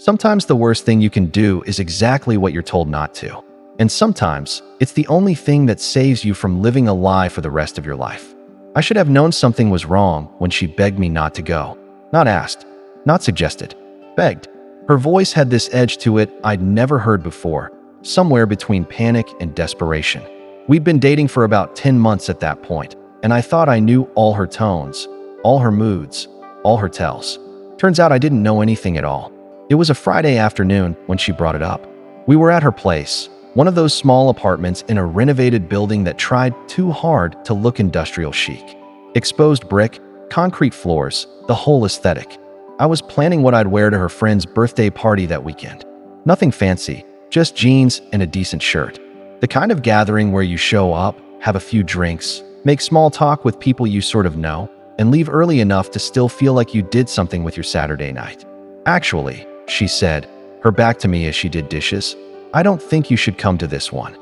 Sometimes the worst thing you can do is exactly what you're told not to. And sometimes it's the only thing that saves you from living a lie for the rest of your life. I should have known something was wrong when she begged me not to go. Not asked, not suggested, begged. Her voice had this edge to it I'd never heard before, somewhere between panic and desperation. We'd been dating for about 10 months at that point, and I thought I knew all her tones, all her moods, all her tells. Turns out I didn't know anything at all. It was a Friday afternoon when she brought it up. We were at her place, one of those small apartments in a renovated building that tried too hard to look industrial chic. Exposed brick, concrete floors, the whole aesthetic. I was planning what I'd wear to her friend's birthday party that weekend. Nothing fancy, just jeans and a decent shirt. The kind of gathering where you show up, have a few drinks, make small talk with people you sort of know, and leave early enough to still feel like you did something with your Saturday night. Actually, she said, her back to me as she did dishes, I don't think you should come to this one.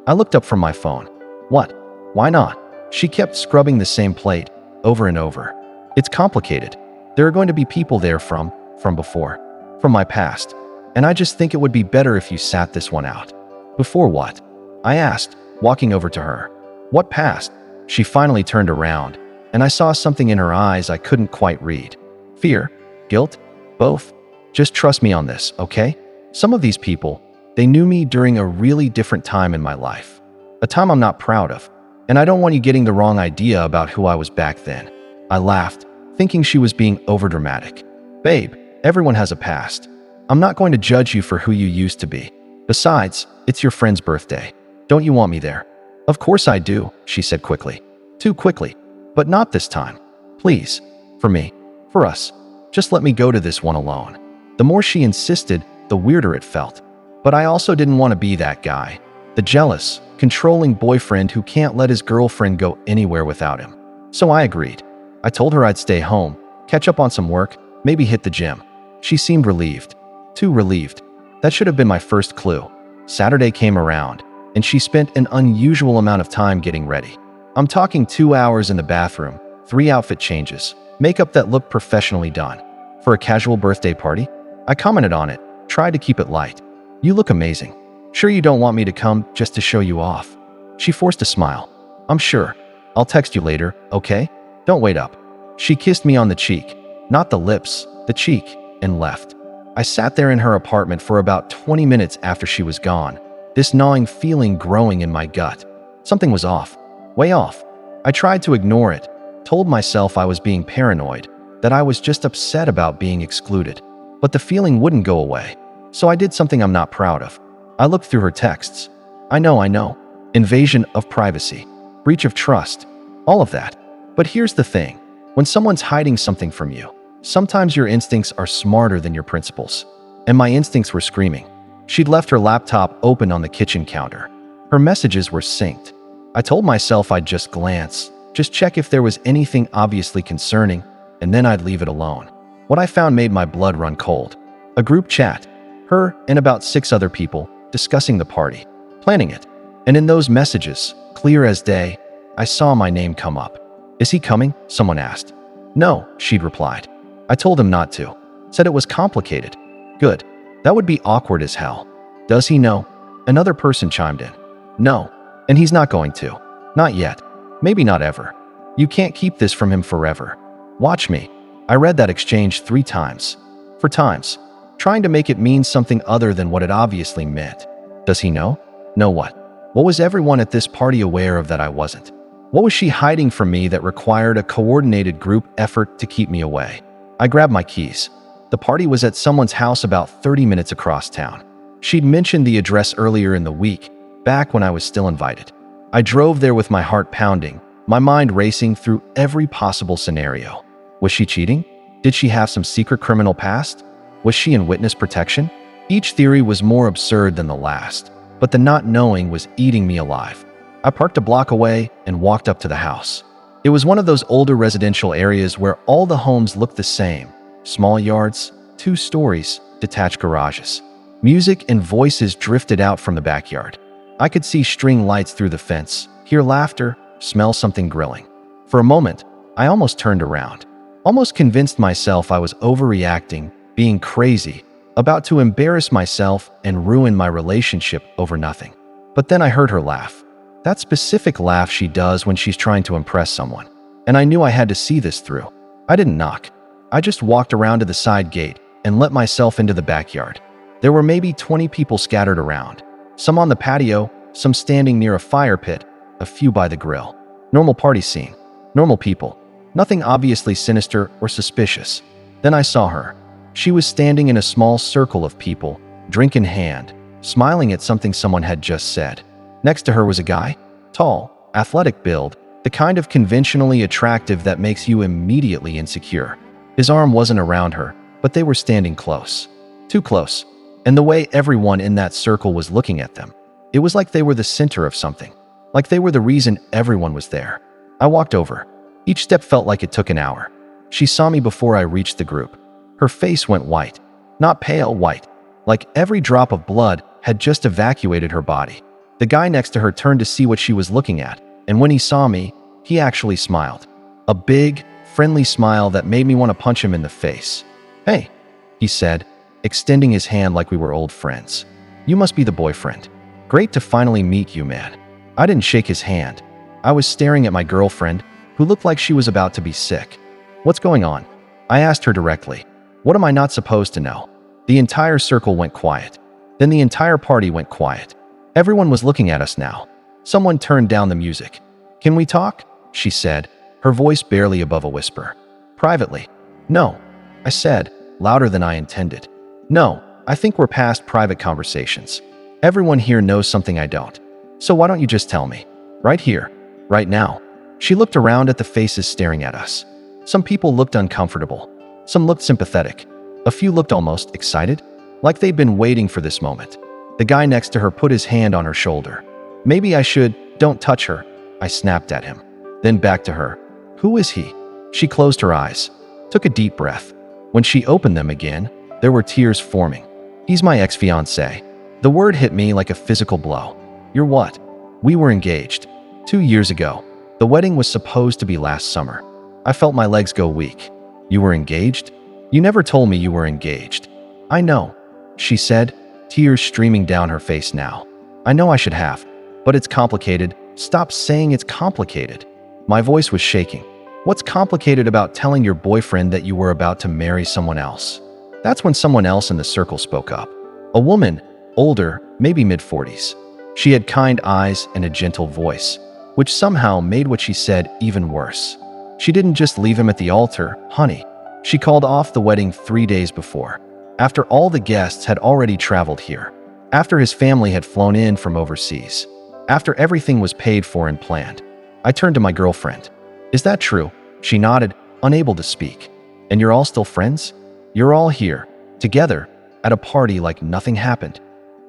I looked up from my phone. What? Why not? She kept scrubbing the same plate, over and over. It's complicated. There are going to be people there from before, from my past, and I just think it would be better if you sat this one out. Before what? I asked, walking over to her. What past? She finally turned around, and I saw something in her eyes I couldn't quite read. Fear? Guilt? Both? Just trust me on this, okay? Some of these people, they knew me during a really different time in my life. A time I'm not proud of, and I don't want you getting the wrong idea about who I was back then. I laughed, thinking she was being overdramatic. Babe, everyone has a past. I'm not going to judge you for who you used to be. Besides, it's your friend's birthday. Don't you want me there? Of course I do, she said quickly. Too quickly. But not this time. Please. For me. For us. Just let me go to this one alone. The more she insisted, the weirder it felt. But I also didn't want to be that guy. The jealous, controlling boyfriend who can't let his girlfriend go anywhere without him. So I agreed. I told her I'd stay home, catch up on some work, maybe hit the gym. She seemed relieved. Too relieved. That should have been my first clue. Saturday came around, and she spent an unusual amount of time getting ready. I'm talking 2 hours in the bathroom, 3 outfit changes, makeup that looked professionally done. For a casual birthday party? I commented on it, tried to keep it light. You look amazing. Sure you don't want me to come just to show you off? She forced a smile. I'm sure. I'll text you later, okay? Don't wait up. She kissed me on the cheek, not the lips, the cheek, and left. I sat there in her apartment for about 20 minutes after she was gone, this gnawing feeling growing in my gut. Something was off. Way off. I tried to ignore it, told myself I was being paranoid, that I was just upset about being excluded. But the feeling wouldn't go away. So I did something I'm not proud of. I looked through her texts. I know. Invasion of privacy. Breach of trust. All of that. But here's the thing. When someone's hiding something from you, sometimes your instincts are smarter than your principles. And my instincts were screaming. She'd left her laptop open on the kitchen counter. Her messages were synced. I told myself I'd just glance, just check if there was anything obviously concerning, and then I'd leave it alone. What I found made my blood run cold. A group chat. Her and about 6 other people discussing the party, planning it. And in those messages, clear as day, I saw my name come up. Is he coming? Someone asked. No, she'd replied. I told him not to. Said it was complicated. Good. That would be awkward as hell. Does he know? Another person chimed in. No. And he's not going to. Not yet. Maybe not ever. You can't keep this from him forever. Watch me. I read that exchange 3 times. For times. Trying to make it mean something other than what it obviously meant. Does he know? Know what? What was everyone at this party aware of that I wasn't? What was she hiding from me that required a coordinated group effort to keep me away? I grabbed my keys. The party was at someone's house about 30 minutes across town. She'd mentioned the address earlier in the week, back when I was still invited. I drove there with my heart pounding, my mind racing through every possible scenario. Was she cheating? Did she have some secret criminal past? Was she in witness protection? Each theory was more absurd than the last, but the not knowing was eating me alive. I parked a block away and walked up to the house. It was one of those older residential areas where all the homes looked the same. Small yards, 2 stories, detached garages. Music and voices drifted out from the backyard. I could see string lights through the fence, hear laughter, smell something grilling. For a moment, I almost turned around. Almost convinced myself I was overreacting, being crazy, about to embarrass myself and ruin my relationship over nothing. But then I heard her laugh. That specific laugh she does when she's trying to impress someone. And I knew I had to see this through. I didn't knock. I just walked around to the side gate and let myself into the backyard. There were maybe 20 people scattered around. Some on the patio, some standing near a fire pit, a few by the grill. Normal party scene. Normal people. Nothing obviously sinister or suspicious. Then I saw her. She was standing in a small circle of people, drink in hand, smiling at something someone had just said. Next to her was a guy. Tall, athletic build, the kind of conventionally attractive that makes you immediately insecure. His arm wasn't around her, but they were standing close. Too close. And the way everyone in that circle was looking at them, it was like they were the center of something. Like they were the reason everyone was there. I walked over. Each step felt like it took an hour. She saw me before I reached the group. Her face went white. Not pale white. Like every drop of blood had just evacuated her body. The guy next to her turned to see what she was looking at, and when he saw me, he actually smiled. A big, friendly smile that made me want to punch him in the face. "Hey," he said, extending his hand like we were old friends. "You must be the boyfriend. Great to finally meet you, man." I didn't shake his hand. I was staring at my girlfriend, who looked like she was about to be sick. "What's going on?" I asked her directly. "What am I not supposed to know?" The entire circle went quiet. Then the entire party went quiet. Everyone was looking at us now. Someone turned down the music. "Can we talk?" she said, her voice barely above a whisper. "Privately." "No," I said, louder than I intended. "No, I think we're past private conversations. Everyone here knows something I don't. So why don't you just tell me? Right here, right now." She looked around at the faces staring at us. Some people looked uncomfortable. Some looked sympathetic. A few looked almost excited, like they'd been waiting for this moment. The guy next to her put his hand on her shoulder. "Maybe I should, don't touch her," I snapped at him. Then back to her. "Who is he?" She closed her eyes, took a deep breath. When she opened them again, there were tears forming. "He's my ex-fiancé." The word hit me like a physical blow. "You're what?" "We were engaged 2 years ago. The wedding was supposed to be last summer." I felt my legs go weak. "You were engaged? You never told me you were engaged." "I know," she said, tears streaming down her face now. "I know I should have, but it's complicated. Stop saying it's complicated." My voice was shaking. "What's complicated about telling your boyfriend that you were about to marry someone else?" That's when someone else in the circle spoke up. A woman, older, maybe mid-40s. She had kind eyes and a gentle voice, which somehow made what she said even worse. She didn't just leave him at the altar, honey. She called off the wedding 3 days before, after all the guests had already traveled here, after his family had flown in from overseas, after everything was paid for and planned. I turned to my girlfriend. "Is that true?" She nodded, unable to speak. "And you're all still friends? You're all here, together, at a party like nothing happened?"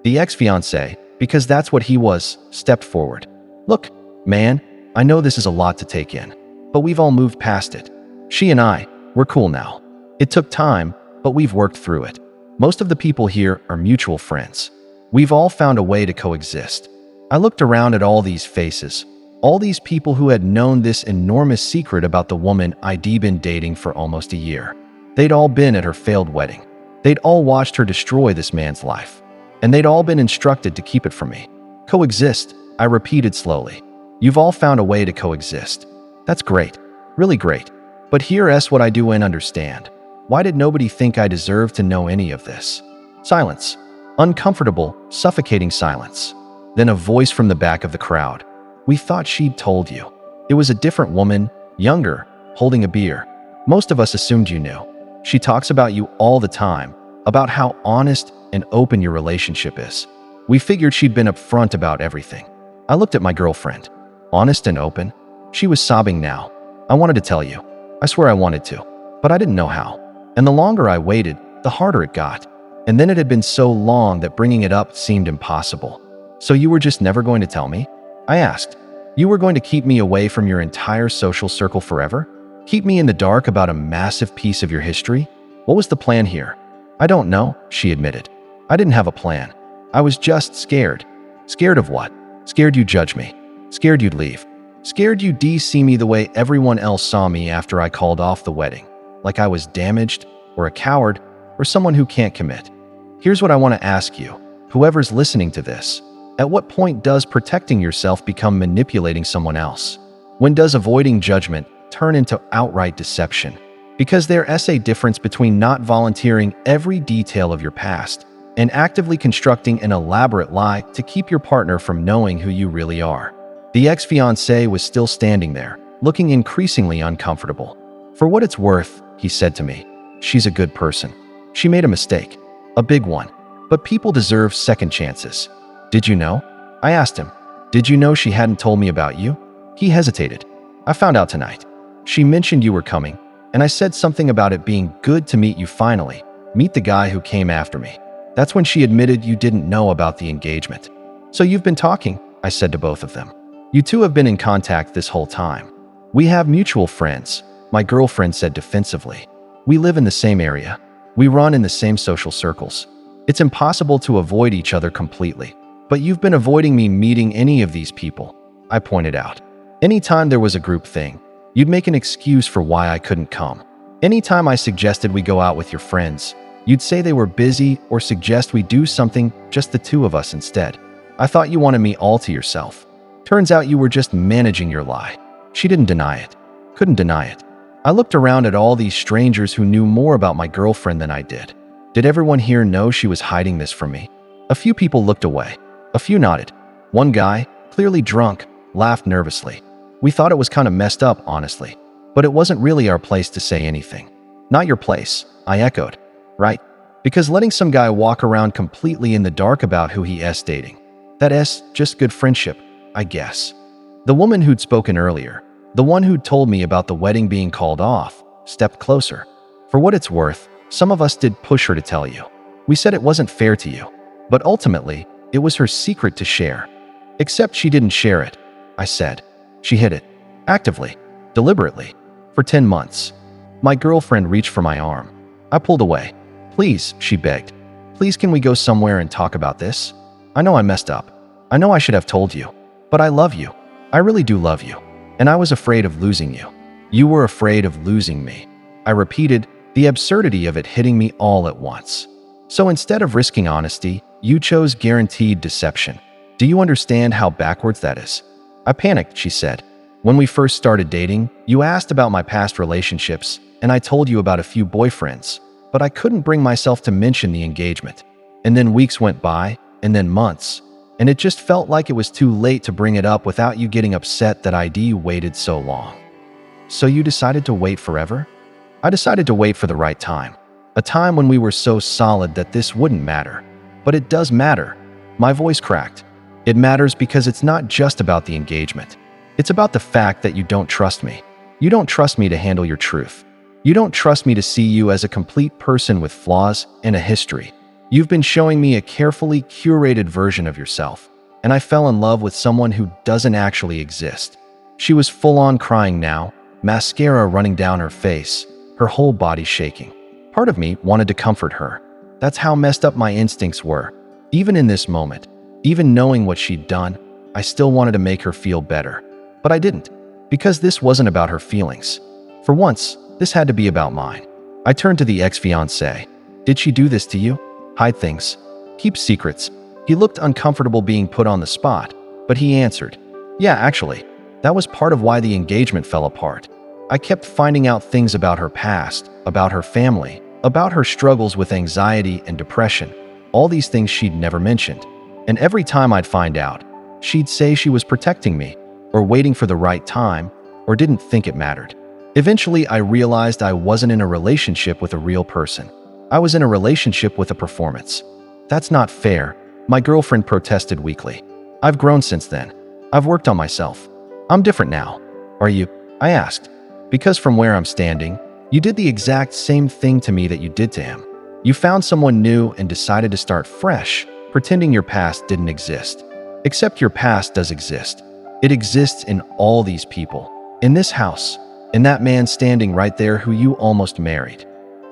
The ex-fiancé, because that's what he was, stepped forward. "Look, man, I know this is a lot to take in, but we've all moved past it. She and I, we're cool now. It took time, but we've worked through it. Most of the people here are mutual friends. We've all found a way to coexist." I looked around at all these faces, all these people who had known this enormous secret about the woman I'd been dating for almost a year. They'd all been at her failed wedding. They'd all watched her destroy this man's life. And they'd all been instructed to keep it from me. "Coexist," I repeated slowly. "You've all found a way to coexist. That's great, really great. But here's what I do and understand. Why did nobody think I deserved to know any of this?" Silence. Uncomfortable, suffocating silence. Then a voice from the back of the crowd. "We thought she'd told you." It was a different woman, younger, holding a beer. "Most of us assumed you knew. She talks about you all the time, about how honest and open your relationship is. We figured she'd been upfront about everything." I looked at my girlfriend. "Honest and open?" She was sobbing now. "I wanted to tell you. I swear I wanted to. But I didn't know how. And the longer I waited, the harder it got. And then it had been so long that bringing it up seemed impossible." "So you were just never going to tell me?" I asked. "You were going to keep me away from your entire social circle forever? Keep me in the dark about a massive piece of your history? What was the plan here?" "I don't know," she admitted. "I didn't have a plan. I was just scared." "Scared of what?" "Scared you'd judge me. Scared you'd leave. Scared you'd see me the way everyone else saw me after I called off the wedding. Like I was damaged, or a coward, or someone who can't commit. Here's what I want to ask you, whoever's listening to this. At what point does protecting yourself become manipulating someone else? When does avoiding judgment turn into outright deception? Because there's a difference between not volunteering every detail of your past and actively constructing an elaborate lie to keep your partner from knowing who you really are. The ex-fiancé was still standing there, looking increasingly uncomfortable. For what it's worth, he said to me, she's a good person. She made a mistake, a big one, but people deserve second chances. Did you know? I asked him. Did you know she hadn't told me about you? He hesitated. I found out tonight. She mentioned you were coming, and I said something about it being good to meet you finally, meet the guy who came after me. That's when she admitted you didn't know about the engagement. So you've been talking, I said to both of them. You two have been in contact this whole time. We have mutual friends, my girlfriend said defensively. We live in the same area. We run in the same social circles. It's impossible to avoid each other completely. But you've been avoiding me meeting any of these people, I pointed out. Anytime there was a group thing, you'd make an excuse for why I couldn't come. Anytime I suggested we go out with your friends, you'd say they were busy or suggest we do something just the two of us instead. I thought you wanted me all to yourself. Turns out you were just managing your lie. She didn't deny it. Couldn't deny it. I looked around at all these strangers who knew more about my girlfriend than I did. Did everyone here know she was hiding this from me? A few people looked away. A few nodded. One guy, clearly drunk, laughed nervously. We thought it was kind of messed up, honestly. But it wasn't really our place to say anything. Not your place, I echoed. Right? Because letting some guy walk around completely in the dark about who he is dating. That's just good friendship, I guess. The woman who'd spoken earlier, the one who'd told me about the wedding being called off, stepped closer. For what it's worth, some of us did push her to tell you. We said it wasn't fair to you. But ultimately, it was her secret to share. Except she didn't share it, I said. She hid it. Actively. Deliberately. For 10 months. My girlfriend reached for my arm. I pulled away. Please, she begged. Please, can we go somewhere and talk about this? I know I messed up. I know I should have told you. But I love you. I really do love you. And I was afraid of losing you. You were afraid of losing me. I repeated, the absurdity of it hitting me all at once. So instead of risking honesty, you chose guaranteed deception. Do you understand how backwards that is? I panicked, she said. When we first started dating, you asked about my past relationships, and I told you about a few boyfriends, but I couldn't bring myself to mention the engagement. And then weeks went by, and then months, and it just felt like it was too late to bring it up without you getting upset that I'd waited so long. So you decided to wait forever? I decided to wait for the right time. A time when we were so solid that this wouldn't matter. But it does matter. My voice cracked. It matters because it's not just about the engagement. It's about the fact that you don't trust me. You don't trust me to handle your truth. You don't trust me to see you as a complete person with flaws and a history. You've been showing me a carefully curated version of yourself, and I fell in love with someone who doesn't actually exist. She was full-on crying now, mascara running down her face, her whole body shaking. Part of me wanted to comfort her. That's how messed up my instincts were. Even in this moment, even knowing what she'd done, I still wanted to make her feel better. But I didn't, because this wasn't about her feelings. For once, this had to be about mine. I turned to the ex-fiancé. Did she do this to you? Hide things. Keep secrets. He looked uncomfortable being put on the spot, but he answered, yeah, actually, that was part of why the engagement fell apart. I kept finding out things about her past, about her family, about her struggles with anxiety and depression, all these things she'd never mentioned. And every time I'd find out, she'd say she was protecting me, or waiting for the right time, or didn't think it mattered. Eventually, I realized I wasn't in a relationship with a real person. I was in a relationship with a performance. That's not fair, my girlfriend protested weakly. I've grown since then. I've worked on myself. I'm different now. Are you? I asked. Because from where I'm standing, you did the exact same thing to me that you did to him. You found someone new and decided to start fresh, pretending your past didn't exist. Except your past does exist. It exists in all these people. In this house. In that man standing right there who you almost married.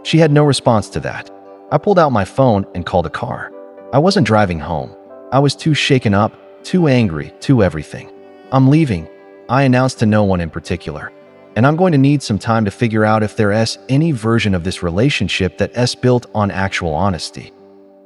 She had no response to that. I pulled out my phone and called a car. I wasn't driving home. I was too shaken up, too angry, too everything. I'm leaving, I announced to no one in particular. And I'm going to need some time to figure out if there is any version of this relationship that is built on actual honesty.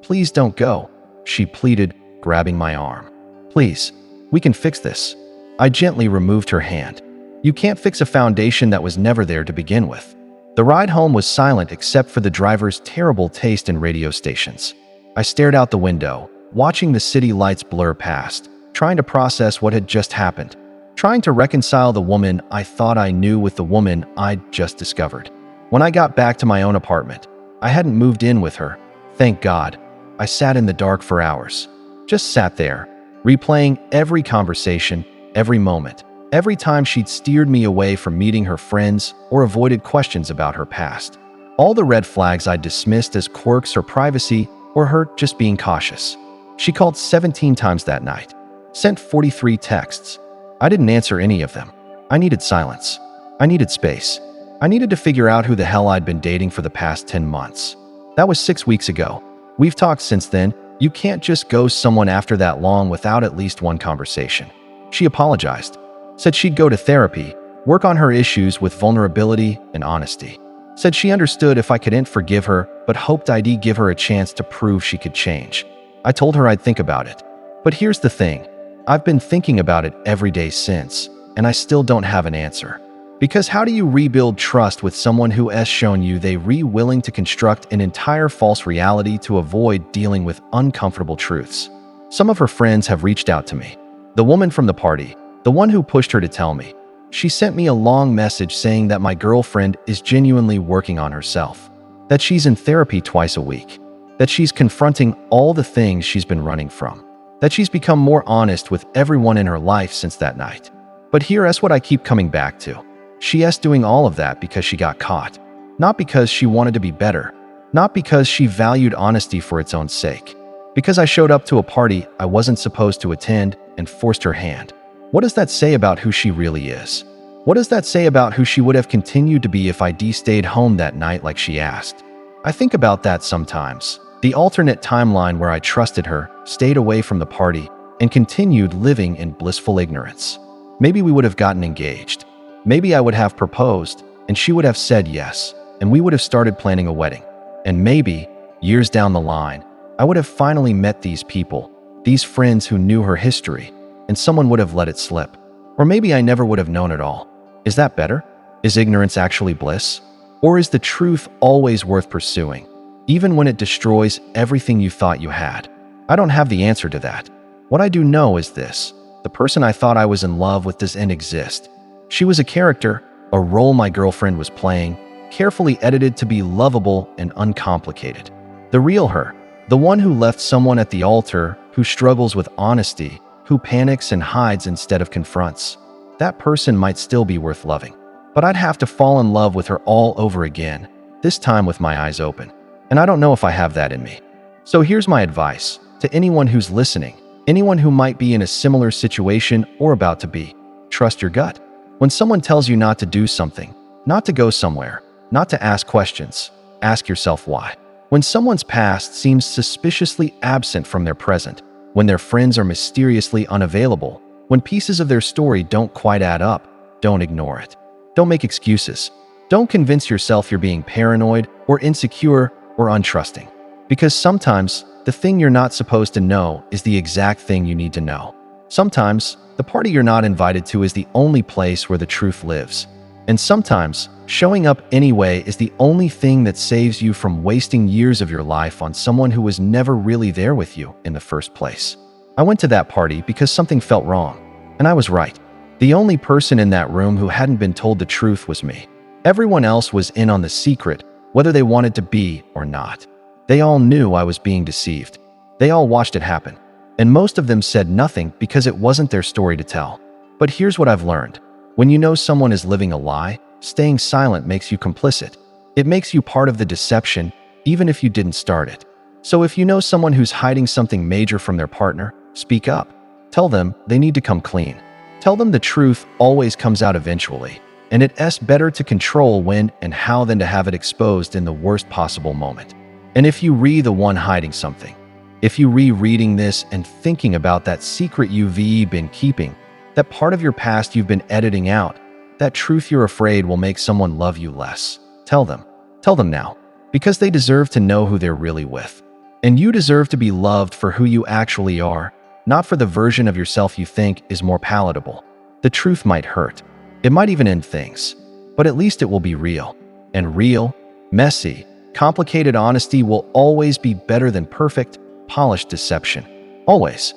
Please don't go, she pleaded, grabbing my arm. Please, we can fix this. I gently removed her hand. You can't fix a foundation that was never there to begin with. The ride home was silent except for the driver's terrible taste in radio stations. I stared out the window, watching the city lights blur past, trying to process what had just happened, trying to reconcile the woman I thought I knew with the woman I'd just discovered. When I got back to my own apartment, I hadn't moved in with her. Thank God. I sat in the dark for hours. Just sat there, replaying every conversation, every moment, every time she'd steered me away from meeting her friends or avoided questions about her past. All the red flags I dismissed as quirks or privacy or her just being cautious. She called 17 times that night, sent 43 texts. I didn't answer any of them. I needed silence. I needed space. I needed to figure out who the hell I'd been dating for the past 10 months. That was 6 weeks ago. We've talked since then. You can't just ghost someone after that long without at least one conversation. She apologized, said she'd go to therapy, work on her issues with vulnerability and honesty. Said she understood if I couldn't forgive her, but hoped I'd give her a chance to prove she could change. I told her I'd think about it. But here's the thing. I've been thinking about it every day since, and I still don't have an answer. Because how do you rebuild trust with someone who has shown you they're willing to construct an entire false reality to avoid dealing with uncomfortable truths? Some of her friends have reached out to me. The woman from the party, the one who pushed her to tell me, she sent me a long message saying that my girlfriend is genuinely working on herself, that she's in therapy twice a week, that she's confronting all the things she's been running from, that she's become more honest with everyone in her life since that night. But here's what I keep coming back to. She's doing all of that because she got caught, not because she wanted to be better, not because she valued honesty for its own sake, because I showed up to a party I wasn't supposed to attend and forced her hand. What does that say about who she really is? What does that say about who she would have continued to be if I'd stayed home that night like she asked? I think about that sometimes. The alternate timeline where I trusted her, stayed away from the party, and continued living in blissful ignorance. Maybe we would have gotten engaged. Maybe I would have proposed, and she would have said yes, and we would have started planning a wedding. And maybe, years down the line, I would have finally met these people, these friends who knew her history, and someone would have let it slip. Or maybe I never would have known it all. Is that better? Is ignorance actually bliss? Or is the truth always worth pursuing, even when it destroys everything you thought you had? I don't have the answer to that. What I do know is this. The person I thought I was in love with doesn't exist. She was a character, a role my girlfriend was playing, carefully edited to be lovable and uncomplicated. The real her, the one who left someone at the altar, who struggles with honesty, who panics and hides instead of confronts. That person might still be worth loving, but I'd have to fall in love with her all over again, this time with my eyes open. And I don't know if I have that in me. So here's my advice to anyone who's listening, anyone who might be in a similar situation or about to be. Trust your gut. When someone tells you not to do something, not to go somewhere, not to ask questions, ask yourself why. When someone's past seems suspiciously absent from their present, when their friends are mysteriously unavailable, when pieces of their story don't quite add up, don't ignore it. Don't make excuses. Don't convince yourself you're being paranoid or insecure or untrusting. Because sometimes, the thing you're not supposed to know is the exact thing you need to know. Sometimes, the party you're not invited to is the only place where the truth lives. And sometimes, showing up anyway is the only thing that saves you from wasting years of your life on someone who was never really there with you in the first place. I went to that party because something felt wrong, and I was right. The only person in that room who hadn't been told the truth was me. Everyone else was in on the secret, whether they wanted to be or not. They all knew I was being deceived. They all watched it happen. And most of them said nothing because it wasn't their story to tell. But here's what I've learned. When you know someone is living a lie, staying silent makes you complicit. It makes you part of the deception, even if you didn't start it. So if you know someone who's hiding something major from their partner, speak up. Tell them they need to come clean. Tell them the truth always comes out eventually, and it's better to control when and how than to have it exposed in the worst possible moment. And if you the one hiding something, if you rereading this and thinking about that secret you've been keeping, that part of your past you've been editing out, that truth you're afraid will make someone love you less, tell them. Tell them now, because they deserve to know who they're really with. And you deserve to be loved for who you actually are, not for the version of yourself you think is more palatable. The truth might hurt. It might even end things. But at least it will be real. And real, messy, complicated honesty will always be better than perfect, polished deception. Always.